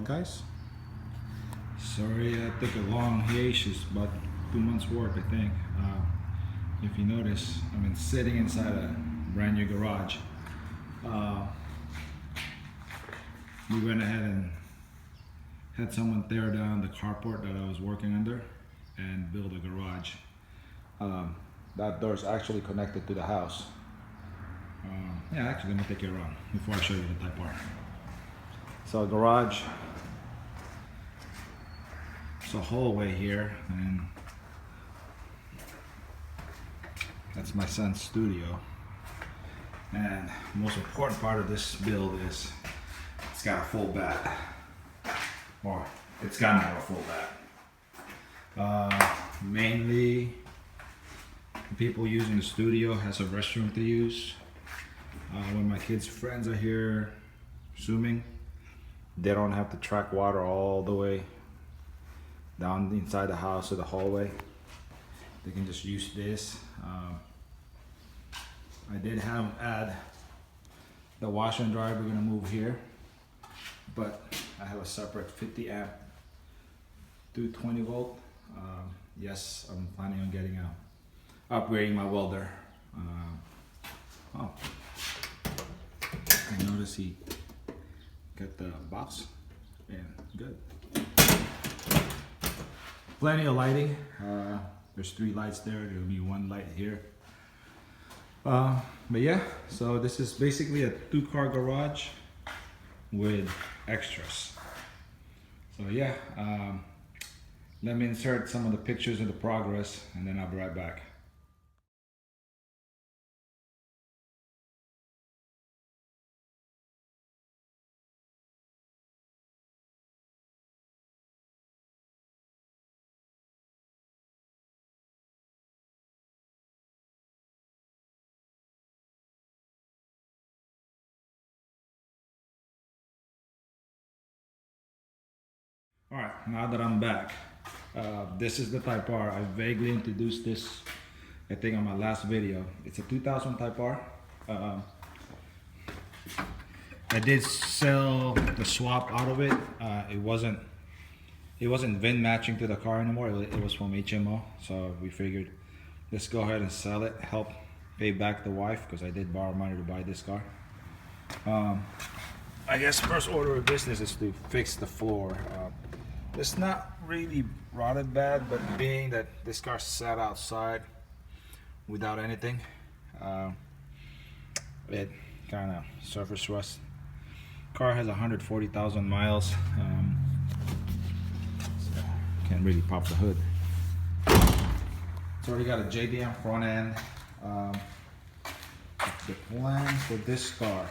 Guys, sorry I took a long hiatus, about 2 months work I think. If you notice, I've been sitting inside a brand new garage. uh, we went ahead and had someone tear down the carport that I was working under and build a garage. That door is actually connected to the house. Yeah, actually let me take you around before I show you the Type R. So garage, it's a hallway here, and that's my son's studio. And the most important part of this build is it's got a full bat, or it's got now a full bat. Mainly, the people using the studio has a restroom to use. When my kids' friends are here swimming, they don't have to track water all the way down inside the house or the hallway. They can just use this. I did have them add the washer and dryer. We're gonna move here, but I have a separate 50 amp 220 volt. Yes, I'm planning on getting upgrading my welder. Oh, I noticed he got the box. Yeah, good. Plenty of lighting. There's 3 lights there. There'll be 1 light here. But yeah, so this is basically a 2-car garage with extras. So yeah, let me insert some of the pictures of the progress, and then I'll be right back. All right, now that I'm back, this is the Type R. I vaguely introduced this, I think, on my last video. It's a 2000 Type R. I did sell the swap out of it. It wasn't VIN matching to the car anymore. It was from HMO, so we figured let's go ahead and sell it, help pay back the wife, because I did borrow money to buy this car. I guess first order of business is to fix the floor. It's not really rotted bad, but being that this car sat outside without anything, it kind of surface rust. Car has 140,000 miles. So can't really pop the hood. It's already got a JDM front end. The plan for this car,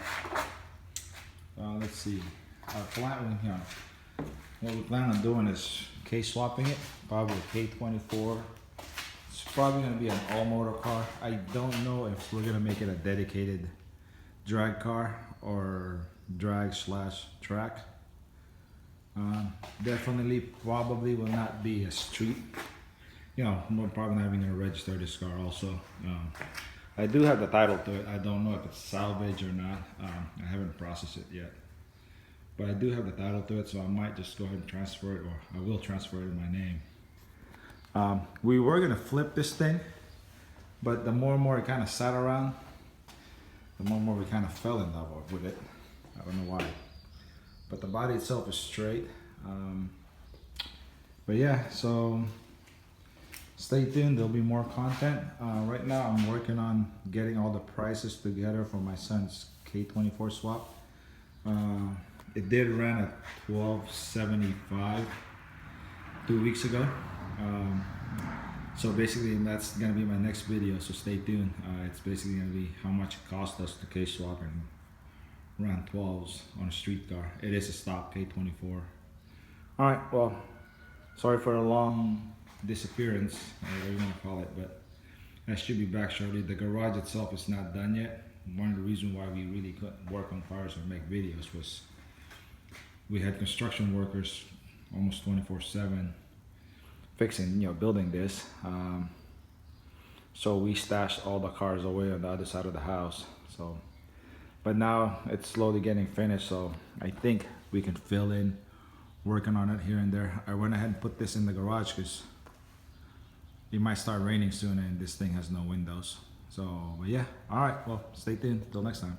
let's see. Our plan, what we plan on doing is case swapping it, probably a K24. It's probably going to be an all-motor car. I don't know if we're going to make it a dedicated drag car or drag/track. Definitely, probably will not be a street. We're probably not even going to register this car also. I do have the title to it. I don't know if it's salvage or not. I haven't processed it yet. But I do have the title to it, so I might just go ahead and transfer it, or I will transfer it in my name. We were gonna flip this thing, but the more and more it kind of sat around, the more and more we kind of fell in love with it. I don't know why. But the body itself is straight. But yeah, so stay tuned, there'll be more content. Right now I'm working on getting all the prices together for my son's K24 swap. It did run at $12.75 2 weeks ago. So basically that's gonna be my next video, so stay tuned. It's basically gonna be how much it cost us to case swap and run 12s on a street car. It is a stock K24. All right, well, sorry for a long disappearance, whatever you wanna call it, but I should be back shortly. The garage itself is not done yet. One of the reasons why we really couldn't work on cars or make videos was we had construction workers almost 24/7 fixing, building this. So we stashed all the cars away on the other side of the house. But now it's slowly getting finished, so I think we can fill in working on it here and there. I went ahead and put this in the garage because it might start raining soon and this thing has no windows. So, but yeah, all right, well, stay tuned. Till next time.